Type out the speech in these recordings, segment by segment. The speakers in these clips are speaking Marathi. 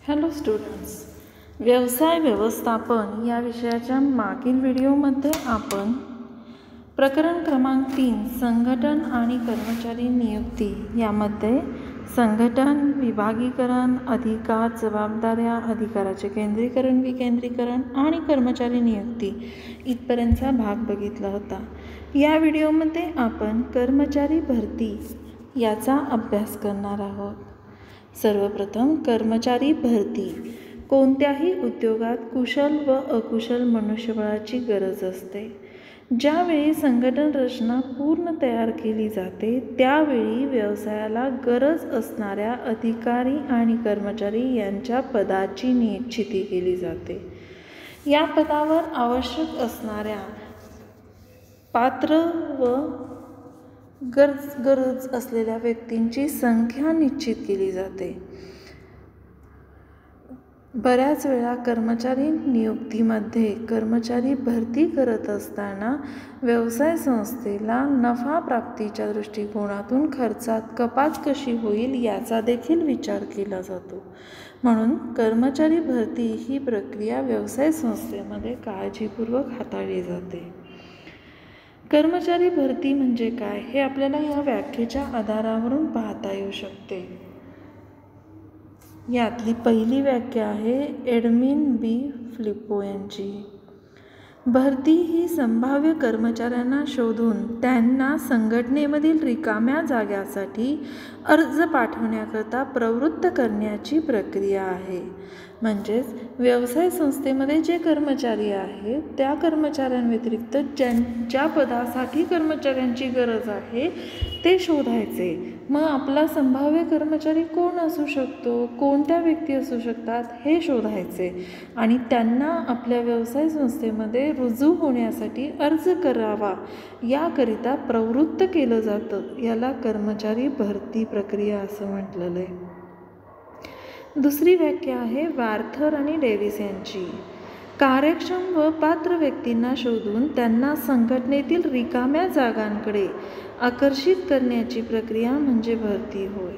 हॅलो स्टुडंट्स, व्यवसाय व्यवस्थापन या विषयाच्या मागील व्हिडिओमध्ये आपण प्रकरण क्रमांक 3 संघटन आणि कर्मचारी नियुक्ती यामध्ये संघटन, विभागीकरण, अधिकार, जबाबदाऱ्या, अधिकाराचे केंद्रीकरण, विकेंद्रीकरण आणि कर्मचारी नियुक्ती इथपर्यंतचा भाग बघितला होता। या व्हिडिओमध्ये आपण कर्मचारी भरती याचा अभ्यास करणार आहोत। सर्वप्रथम कर्मचारी भरती। कोणत्याही उद्योगात कुशल व अकुशल मनुष्यबळाची गरज असते। ज्यावेळी संघटन रचना पूर्ण तयार केली जाते त्यावेळी व्यवसायाला गरज असणाऱ्या अधिकारी आणि कर्मचारी यांच्या पदाची निश्चिती केली जाते। या पदावर आवश्यक असणाऱ्या पात्र व गरज असलेल्या व्यक्तींची संख्या निश्चित केली जाते। बऱ्याच वेळा कर्मचारी नियुक्तीमध्ये कर्मचारी भरती करत असताना व्यवसाय संस्थेला नफा प्राप्तीच्या दृष्टिकोनातून खर्चात कपात कशी होईल याचा देखील विचार केला जातो। म्हणून कर्मचारी भरती ही प्रक्रिया व्यवसाय संस्थेमध्ये काळजीपूर्वक हाताळली जाते। कर्मचारी भरती म्हणजे काय हे आपल्याला या व्याख्येच्या आधारावरून पाहता येऊ शकते। यातली पहिली व्याख्या आहे एडमिन बी फिलिपो यांची। भरती ही संभाव्य कर्मचाऱ्यांना शोधून त्यांना संघटनेमधील रिकाम्या जागांसाठी अर्ज पाठवण्याकरता प्रवृत्त करण्याची प्रक्रिया आहे। म्हणजेच व्यवसाय संस्थेमध्ये जे कर्मचारी आहेत त्या कर्मचाऱ्यांव्यतिरिक्त ज्या पदासाठी कर्मचाऱ्यांची गरज आहे ते शोधायचे। मग आपला संभाव्य कर्मचारी कोण असू शकतो, कोणत्या व्यक्ती असू शकतात हे शोधायचे आणि त्यांना आपल्या व्यवसाय संस्थेमध्ये रुजू होण्यासाठी अर्ज करावा याकरिता प्रवृत्त केलं जातं। याला कर्मचारी भरती प्रक्रिया असं म्हटलेलं आहे। दुसरी व्याख्या आहे वार्थर आणि डेव्हिस यांची। कार्यक्षम व पात्र व्यक्तींना शोधून त्यांना संघटनेतील रिकाम्या जागांकडे आकर्षित करण्याची प्रक्रिया म्हणजे भरती होय।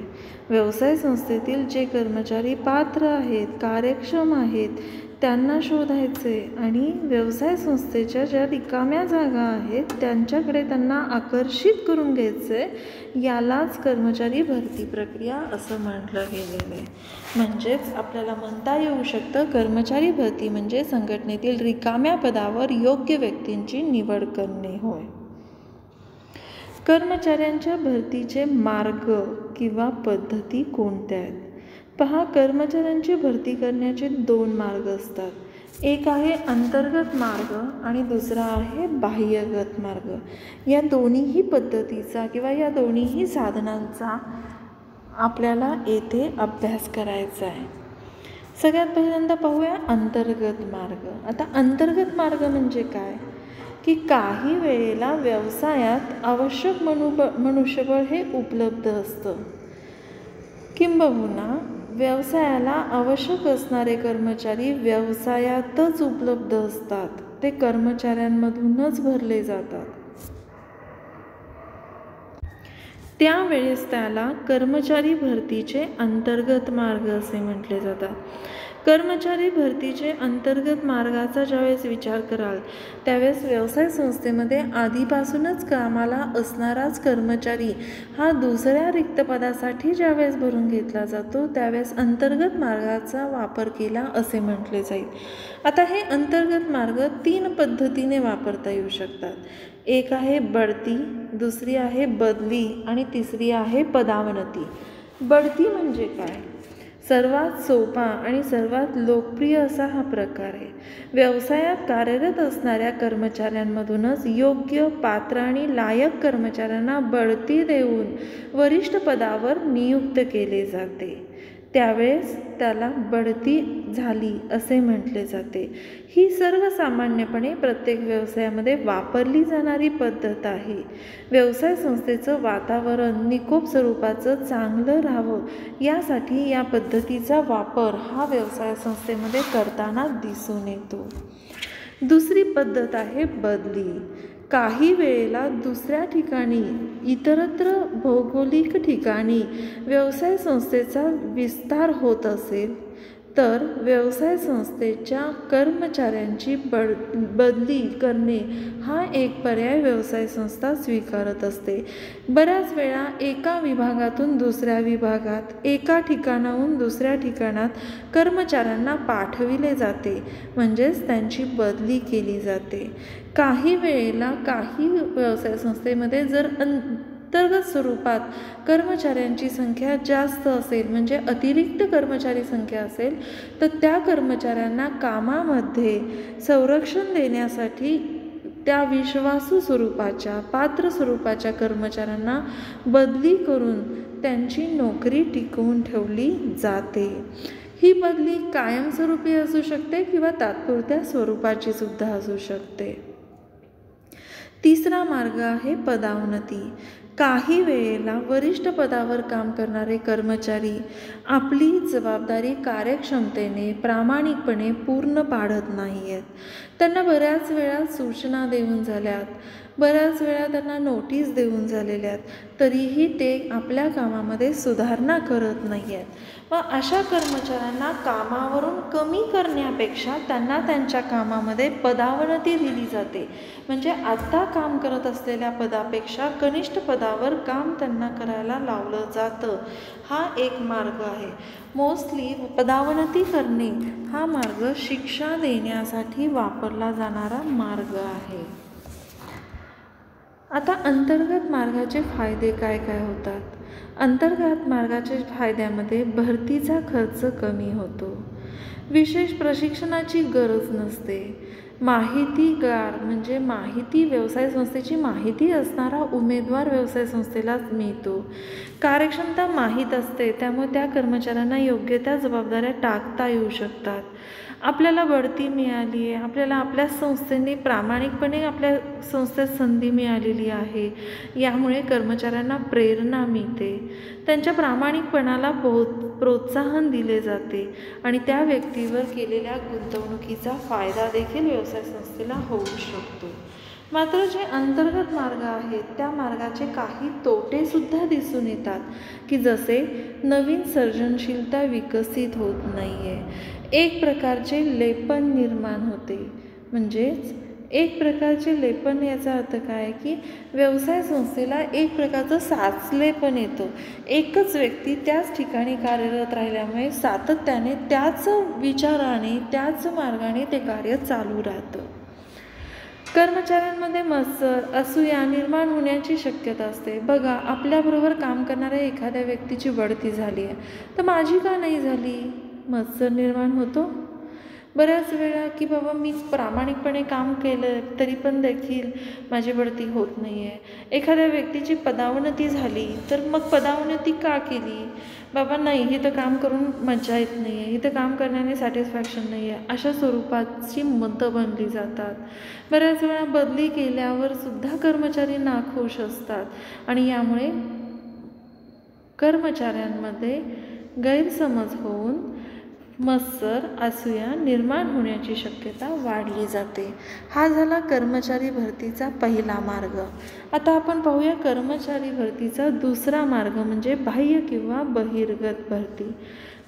व्यवसाय संस्थेतील जे कर्मचारी पात्र आहेत, कार्यक्षम आहेत त्यांना शोधायचे आणि व्यवसाय संस्थेच्या ज्या रिकाम्या जागा आहेत त्यांच्याकडे त्यांना आकर्षित करून घ्यायचे, यालाच कर्मचारी भरती प्रक्रिया असं म्हटलं गेलेलं आहे। म्हणजेच आपल्याला म्हणता येऊ शकतं कर्मचारी भरती म्हणजे संघटनेतील रिकाम्या पदावर योग्य व्यक्तींची निवड करणे होय। कर्मचाऱ्यांच्या भरतीचे मार्ग किंवा पद्धती कोणत्या आहेत? पहा, कर्मचाऱ्यांची भरती करण्याचे 2 मार्ग असतात। एक आहे अंतर्गत मार्ग आणि दुसरा आहे बाह्यगत मार्ग। या दोन्हीही पद्धतीचा किंवा या दोन्हीही साधनांचा आपल्याला येथे अभ्यास करायचा आहे। सगळ्यात पहिल्यांदा पाहूया अंतर्गत मार्ग। आता अंतर्गत मार्ग म्हणजे काय की काही वेळेला व्यवसायात आवश्यक मनुष्यबळ हे उपलब्ध असतं, किंबहुना व्यवसायाला आवश्यक असणारे कर्मचारी व्यवसायातच उपलब्ध असतात, ते कर्मचाऱ्यांमधूनच भरले जातात। त्यावेळेस त्याला कर्मचारी भरतीचे अंतर्गत मार्ग असे म्हटले जातात। कर्मचारी भरतीचे अंतर्गत मार्गाचा ज्यावेळेस विचार कराल त्यावेळेस व्यवसाय संस्थेमध्ये आधीपासूनच कामाला असणाराच कर्मचारी हा दुसऱ्या रिक्त पदासाठी ज्यावेळेस भरून घेतला जातो त्यावेळेस अंतर्गत मार्गाचा वापर केला असे म्हटले जाईल। आता हे अंतर्गत मार्ग 3 पद्धतीने वापरता येऊ शकतात। एक आहे बढती, दुसरी आहे बदली आणि तिसरी आहे पदावनती। बढती म्हणजे काय? सर्वात सोपा आणि सर्वात लोकप्रिय असा हा प्रकार आहे। व्यवसायात कार्यरत असणाऱ्या कर्मचाऱ्यांमधूनच योग्य, पात्र आणि लायक कर्मचाऱ्यांना बढती देऊन वरिष्ठ पदावर नियुक्त केले जाते। त्यावेळेस त्याला बढती झाली असे म्हटले जाते। ही सर्वसामान्यपणे प्रत्येक व्यवसायामध्ये वापरली जाणारी पद्धत आहे। व्यवसाय संस्थेचं वातावरण निकोप स्वरूपाचं चांगलं राहावं यासाठी या पद्धतीचा वापर हा व्यवसाय संस्थेमध्ये करताना दिसून येतो। दुसरी पद्धत आहे बदली। काही वेळेला दुसऱ्या ठिकाणी इतरत्र भौगोलिक ठिकाणी व्यवसाय संस्थेचा विस्तार होत असेल तर व्यवसाय संस्थेच्या कर्मचाऱ्यांची बदली करणे हा एक पर्याय व्यवसाय संस्था स्वीकारत असते. बऱ्याच वेळा एका विभागातून दुसऱ्या विभागात, एका ठिकाणाहून दुसऱ्या ठिकाणात कर्मचाऱ्यांना पाठविले जाते, म्हणजेच त्यांची बदली केली जाते. काही वेळेला काही व्यवसाय संस्थेमध्ये जर अंतर्गत स्वरूपात कर्मचाऱ्यांची संख्या जास्त असेल, म्हणजे अतिरिक्त कर्मचारी संख्या असेल, तर त्या कर्मचाऱ्यांना कामामध्ये संरक्षण देण्यासाठी त्या विश्वासू स्वरूपाच्या, पात्र स्वरूपाच्या कर्मचाऱ्यांना बदली करून त्यांची नोकरी टिकवून ठेवली जाते. ही बदली कायमस्वरूपी असू शकते किंवा तात्पुरत्या स्वरूपाची सुद्धा असू शकते. तिसरा मार्ग आहे पदोन्नती. काही वेळेला वरिष्ठ पदावर काम करणारे कर्मचारी आपली जबाबदारी कार्यक्षमतेने, प्रामाणिकपणे पूर्ण पाडत नाही आहेत. त्यांना बऱ्याच वेळा सूचना देऊन झाल्यात, बऱ्याच वेळा त्यांना नोटीस देऊन झालेल्या आहेत, तरीही ते आपल्या कामामध्ये सुधारणा करत नाही आहेत. मग अशा कर्मचाऱ्यांना कामावरून कमी करण्यापेक्षा त्यांना त्यांच्या कामामध्ये पदोन्नती दिली जाते. म्हणजे आत्ता काम करत असलेल्या पदापेक्षा कनिष्ठ पदावर काम त्यांना करायला लावलं जातं. हा एक मार्ग आहे. मोस्टली पदोन्नती करणे हा मार्ग शिक्षा देण्यासाठी वापरला जाणारा मार्ग आहे. आता अंतर्गत मार्गाचे फायदे काय काय होतात? अंतर्गत मार्गाच्या फायद्यामध्ये भरतीचा खर्च कमी होतो, विशेष प्रशिक्षणाची गरज नसते, माहितीगार म्हणजे व्यवसाय संस्थेची माहिती असणारा उमेदवार व्यवसाय संस्थेलाच मिळतो, कार्यक्षमता माहीत असते, त्यामुळे त्या कर्मचाऱ्यांना योग्य त्या जबाबदाऱ्या टाकता येऊ शकतात, आपल्याला बढती मिळाली आहे, आपल्याला आपल्या संस्थेने प्रामाणिकपणे आपल्या संस्थेत संधी मिळालेली आहे, यामुळे कर्मचाऱ्यांना प्रेरणा मिळते, त्यांच्या प्रामाणिकपणाला प्रोत्साहन दिले जाते आणि त्या व्यक्तीवर केलेल्या गुंतवणुकीचा फायदा देखील व्यवसाय संस्थेला होऊ शकतो. मात्र जे अंतर्गत मार्ग आहेत त्या मार्गाचे काही तोटेसुद्धा दिसून येतात, की जसे नवीन सर्जनशीलता विकसित होत नाही आहे, एक प्रकारचे लेपन निर्माण होते. म्हणजेच एक प्रकारचे लेपन याचा अर्थ काय की व्यवसाय संस्थेला एक प्रकारचं साचलेपण येतं. एकच व्यक्ती त्याच ठिकाणी कार्यरत राहिल्यामुळे सातत्याने त्याच विचाराने, त्याच मार्गाने ते कार्य चालू राहतं. कर्मचाऱ्यांमध्ये मत्सर, असूया निर्माण होण्याची शक्यता असते. बघा, आपल्याबरोबर काम करणाऱ्या एखाद्या व्यक्तीची बढती झाली आहे, तर माझी का नाही झाली? मत्सर निर्माण होतो बऱ्याच वेळा, की बाबा मी प्रामाणिकपणे काम केलं तरी पण देखील माझी बढती होत नाही आहे. एखाद्या व्यक्तीची पदोन्नती झाली तर मग पदोन्नती का केली? बाबा नाही, इथं काम करून मजा येत नाही आहे, इथं काम करण्याने सॅटिस्फॅक्शन नाही आहे, अशा स्वरूपाची मतं बनली जातात. बऱ्याच वेळा बदली केल्यावर सुद्धा कर्मचारी नाखुश असतात आणि यामुळे कर्मचाऱ्यांमध्ये गैरसमज होऊन मत्सर, असूया निर्माण होण्याची शक्यता वाढली जाते. हा झाला कर्मचारी भरतीचा पहिला मार्ग. आता आपण पाहूया कर्मचारी भरतीचा दुसरा मार्ग म्हणजे बाह्य किंवा बहिर्गत भरती.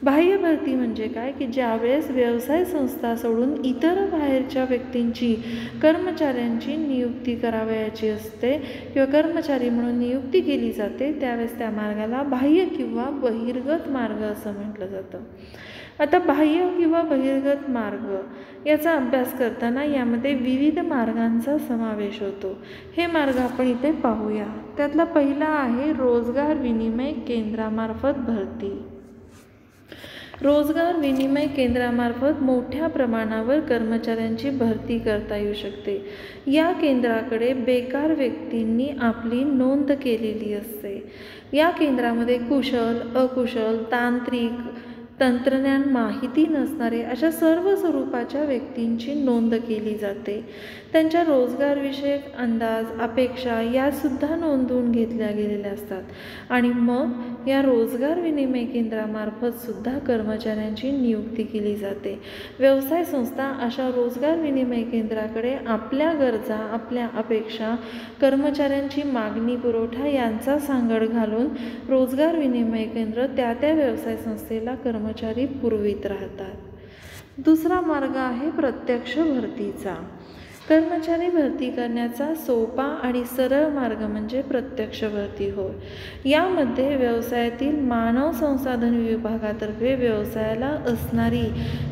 बाह्य भरती म्हणजे काय की ज्यावेळेस व्यवसाय संस्था सोडून इतर बाहेरच्या व्यक्तींची कर्मचाऱ्यांची नियुक्ती करावयाची असते किंवा कर्मचारी म्हणून नियुक्ती केली जाते, त्यावेळेस त्या मार्गाला बाह्य किंवा बहिर्गत मार्ग असं म्हटलं जातं. आता बाह्य किंवा बहिर्गत मार्ग याचा अभ्यास करताना यामध्ये विविध मार्गांचा समावेश होतो. हे मार्ग आपण इथे पाहूया. त्यातला पहिला आहे रोजगार विनिमय केंद्रामार्फत भरती. रोजगार विनिमय केंद्रामार्फत मोठ्या प्रमाणावर कर्मचाऱ्यांची भरती करता येऊ शकते. या केंद्राकडे बेकार व्यक्तींनी आपली नोंद केलेली असते. या केंद्रामध्ये कुशल, अकुशल, तांत्रिक, तंत्रज्ञान माहिती नसणारे अशा सर्व स्वरूपाच्या व्यक्तींची नोंद केली जाते. त्यांच्या रोजगारविषयक अंदाज, अपेक्षा यासुद्धा नोंदवून घेतल्या गेलेल्या असतात आणि मग या रोजगार विनिमय केंद्रामार्फत सुद्धा कर्मचाऱ्यांची नियुक्ती केली जाते. व्यवसाय संस्था अशा रोजगार विनिमय केंद्राकडे आपल्या गरजा, आपल्या अपेक्षा, कर्मचाऱ्यांची मागणी, पुरवठा यांचा सांगड घालून रोजगार विनिमय केंद्र त्या व्यवसाय संस्थेला कर्मचारी कर्मचारी पुरवीत राहतात. दुसरा मार्ग आहे प्रत्यक्ष भरतीचा. कर्मचारी भरती करण्याचा सोपा आणि सरळ मार्ग म्हणजे प्रत्यक्ष भरती होय. यामध्ये व्यवसायातील मानव संसाधन विभागातर्फे व्यवसायाला असणारी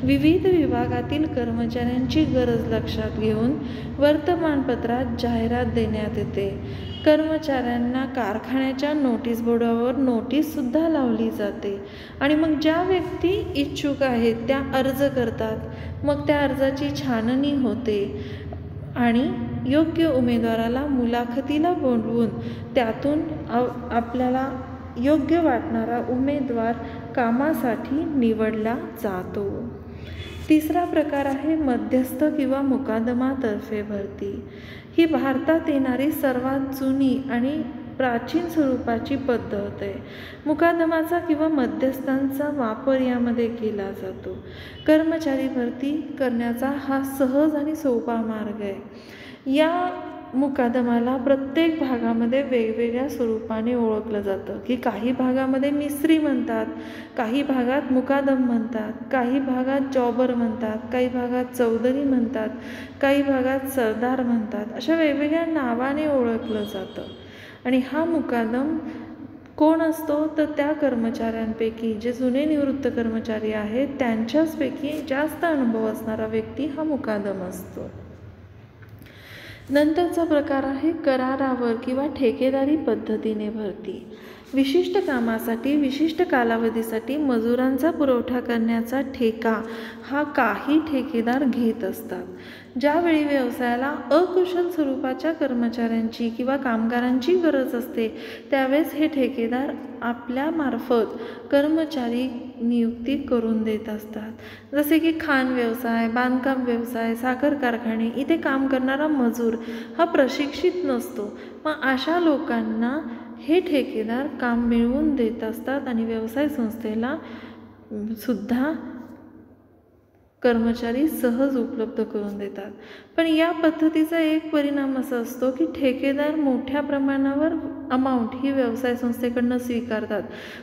विविध विभागातील कर्मचाऱ्यांची गरज लक्षात घेऊन वर्तमानपत्रात जाहिरात देण्यात येते. कर्मचाऱ्यांना कारखान्याच्या नोटीस बोर्डावर नोटीससुद्धा लावली जाते आणि मग ज्या व्यक्ती इच्छुक आहेत त्या अर्ज करतात. मग त्या अर्जाची छाननी होते आणि योग्य उमेदवाराला मुलाखतीला बोलवून त्यातून आपल्याला योग्य वाटणारा उमेदवार कामासाठी निवडला जातो. तिसरा प्रकार आहे मध्यस्थ किंवा मुकादमातर्फे भरती. ही भारतात येणारी सर्वात जुनी आणि प्राचीन स्वरूपाची पद्धत आहे. मुकादमाचा किंवा मध्यस्थांचा वापर यामध्ये केला जातो. कर्मचारी भरती करण्याचा हा सहज आणि सोपा मार्ग आहे. या मुकादमाला प्रत्येक भागामध्ये वेगवेगळ्या स्वरूपाने ओळखलं जातं की काही भागामध्ये मिस्त्री म्हणतात, काही भागात मुकादम म्हणतात, काही भागात जॉबर म्हणतात, काही भागात चौधरी म्हणतात, काही भागात सरदार म्हणतात. अशा वेगवेगळ्या नावाने ओळखलं जातं. आणि हा मुकादम कोण असतो तर त्या कर्मचाऱ्यांपैकी जे जुने निवृत्त कर्मचारी आहेत त्यांच्याचपैकी जास्त अनुभव असणारा व्यक्ती हा मुकादम असतो. नंतरचा प्रकार आहे करारावर किंवा ठेकेदारी पद्धतीने भरती. विशिष्ट कामासाठी विशिष्ट कालावधीसाठी मजुरांचा पुरवठा करण्याचा ठेका हा काही ठेकेदार घेत असतात. ज्यावेळी व्यवसायाला अकुशल स्वरूपाच्या कर्मचाऱ्यांची किंवा कामगारांची गरज असते त्यावेळेस हे ठेकेदार आपल्यामार्फत कर्मचारी नियुक्ती करून देत असतात. जसे की खाण व्यवसाय, बांधकाम व्यवसाय, साखर कारखाने इथे काम करणारा मजूर हा प्रशिक्षित नसतो. मग अशा लोकांना हे ठेकेदार काम मिळवून देत असतात आणि व्यवसाय संस्थेला सुद्धा कर्मचारी सहज उपलब्ध करून देतात. पण या पद्धतीचा एक परिणाम असा असतो की ठेकेदार मोठ्या प्रमाणावर अमाऊंट ही व्यवसाय संस्थेकडनं स्वीकारतात.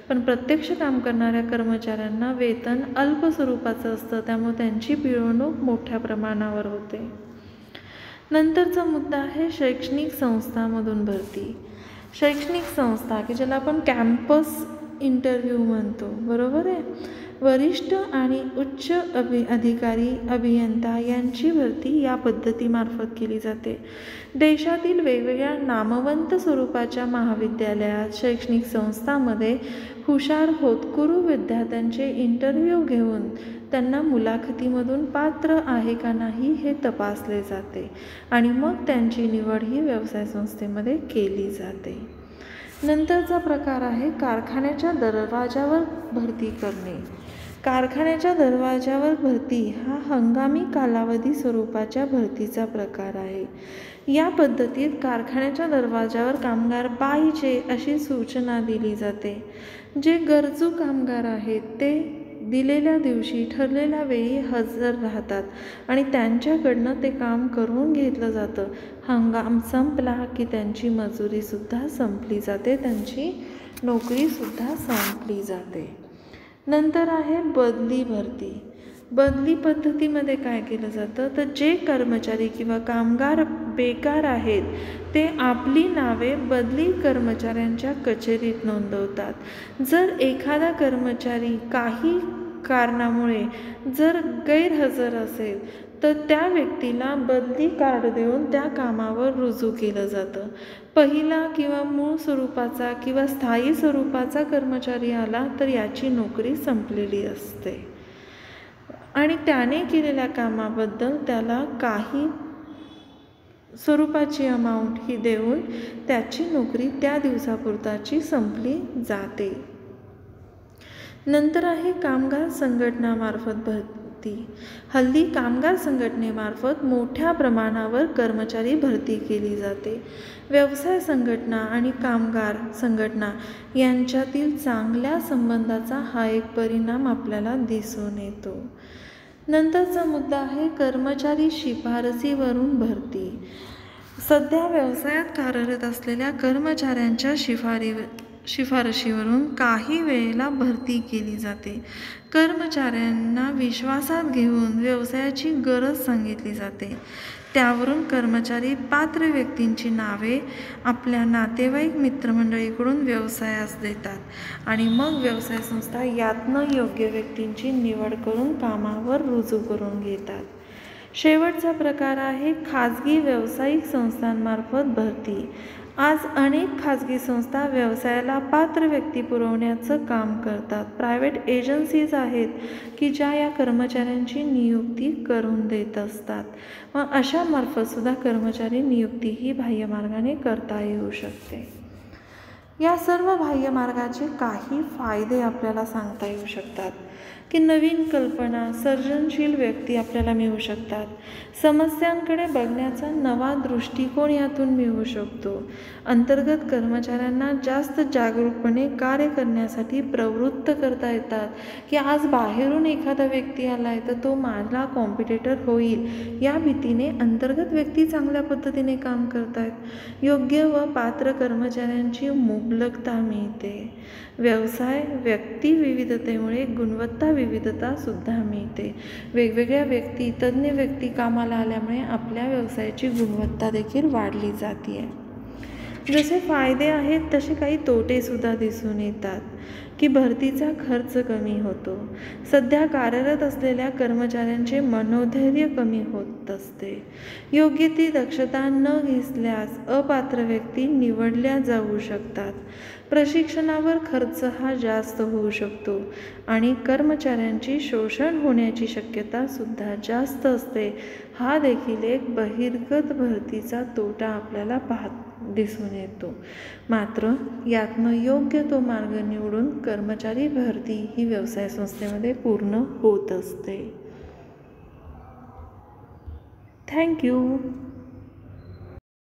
पण प्रत्यक्ष काम करणाऱ्या कर्मचाऱ्यांना वेतन अल्प स्वरूपाचं असतं, त्यामुळे त्यांची पिळवणूक मोठ्या प्रमाणावर होते. नंतरचा मुद्दा आहे शैक्षणिक संस्थांमधून भरती. शैक्षणिक संस्था की ज्याला आपण कॅम्पस इंटरव्ह्यू म्हणतो, बरोबर आहे. वरिष्ठ आणि उच्च अधिकारी अभियंता यांची भरती या पद्धतीमार्फत केली जाते. देशातील वेगवेगळ्या नामवंत स्वरूपाच्या महाविद्यालयात, शैक्षणिक संस्थांमध्ये हुशार होतकरू विद्यार्थ्यांचे इंटरव्ह्यू घेऊन त्यांना मुलाखतीमधून पात्र आहे का नाही हे तपासले जाते आणि मग त्यांची निवड ही व्यवसाय संस्थेमध्ये केली जाते. नंतरचा प्रकार आहे कारखान्याच्या दरवाजावर भरती करणे. कारखान्याच्या दरवाजावर भरती हा हंगामी कालावधी स्वरूपाच्या भरतीचा प्रकार आहे. या पद्धतीत कारखान्याच्या दरवाजावर कामगार पाहिजे अशी सूचना दिली जाते. जे गरजू कामगार आहेत ते दिलेल्या दिवशी ठरलेल्या वेळी हजर राहतात आणि त्यांच्याकडनं ते काम करून घेतलं जातं. हंगाम संपला की त्यांची मजुरीसुद्धा संपली जाते, त्यांची नोकरीसुद्धा संपली जाते. नंतर आहे बदली भरती. बदली पद्धतीमध्ये काय केलं जातं तर जे कर्मचारी किंवा कामगार बेकार आहेत ते आपली नावे बदली कर्मचाऱ्यांच्या कचेरीत नोंदवतात. जर एखादा कर्मचारी काही कारणामुळे जर गैरहजर असेल तर त्या व्यक्तीला बदली कार्ड देऊन त्या कामावर रुजू केलं जातं. पहिला किंवा मूळ स्वरूपाचा किंवा स्थायी स्वरूपाचा कर्मचारी आला तर याची नोकरी संपलेली असते आणि त्याने केलेल्या कामाबद्दल त्याला काही स्वरूपाची अमाऊंट ही देऊन त्याची नोकरी त्या दिवसापुरताची संपली जाते. नंतर आहे कामगार संघटनामार्फत भरती. हल्ली कामगार संघटनेमार्फत मोठ्या प्रमाणावर कर्मचारी भरती केली जाते. व्यवसाय संघटना आणि कामगार संघटना यांच्यातील चांगल्या संबंधाचा हा एक परिणाम आपल्याला दिसून येतो. नंतरचा मुद्दा आहे कर्मचारी शिफारसीवरून भरती. सध्या व्यवसायात कार्यरत असलेल्या कर्मचाऱ्यांच्या शिफारशीवरून काही वेळेला भरती केली जाते. कर्मचाऱ्यांना विश्वासात घेऊन व्यवसायाची गरज सांगितली जाते. त्यावरून कर्मचारी पात्र व्यक्तींची नावे आपल्या नातेवाईक मित्रमंडळीकडून व्यवसायास देतात आणि मग व्यवसाय संस्था यातनं योग्य व्यक्तींची निवड करून कामावर रुजू करून घेतात. शेवटचा प्रकार आहे खाजगी व्यावसायिक संस्थांमार्फत भरती. आज अनेक खाजगी संस्था व्यवसायाला पात्र व्यक्ती पुरवण्याचं काम करतात. प्रायव्हेट एजन्सीज आहेत की ज्या या कर्मचाऱ्यांची नियुक्ती करून देत असतात. मग अशा मार्फतसुद्धा कर्मचारी नियुक्ती ही बाह्यमार्गाने करता येऊ शकते. या सर्व बाह्यमार्गाचे काही फायदे आपल्याला सांगता येऊ शकतात की नवीन कल्पना, सर्जनशील व्यक्ती आपल्याला मिळू शकतात. समस्यांकडे बघण्याचा नवा दृष्टिकोन यातून मिळू शकतो. अंतर्गत कर्मचाऱ्यांना जास्त जागरूकपणे कार्य करण्यासाठी प्रवृत्त करता येतात की आज बाहेरून एखादा व्यक्ती आला आहे तर तो माझा कॉम्पिटिटर होईल या भीतीने अंतर्गत व्यक्ती चांगल्या पद्धतीने काम करत आहेत. योग्य व पात्र कर्मचाऱ्यांची मुबलकता मिळते. व्यवसाय व्यक्ती विविधतेमुळे गुणवत्ता विविधता सुद्धा मिळते. वेगवेगळ्या व्यक्ती, तज्ज्ञ व्यक्ती कामाला आल्यामुळे आपल्या व्यवसायाची गुणवत्ता देखील वाढली जाते. जसे फायदे आहेत तसे काही तोटेसुद्धा दिसून येतात की भरतीचा खर्च कमी होतो. सध्या कार्यरत असलेल्या कर्मचाऱ्यांचे मनोधैर्य कमी होत असते. योग्य ती दक्षता न घेतल्यास अपात्र व्यक्ती निवडल्या जाऊ शकतात. प्रशिक्षणावर खर्च हा जास्त होऊ शकतो आणि कर्मचाऱ्यांची शोषण होण्याची शक्यता सुद्धा जास्त असते. हा देखील एक बहिर्गत भरतीचा तोटा आपल्याला दिसून येतो. मात्र यातनं योग्य तो मार्ग निवडून कर्मचारी भरती ही व्यवसाय संस्थेमध्ये पूर्ण होत असते. थँक्यू.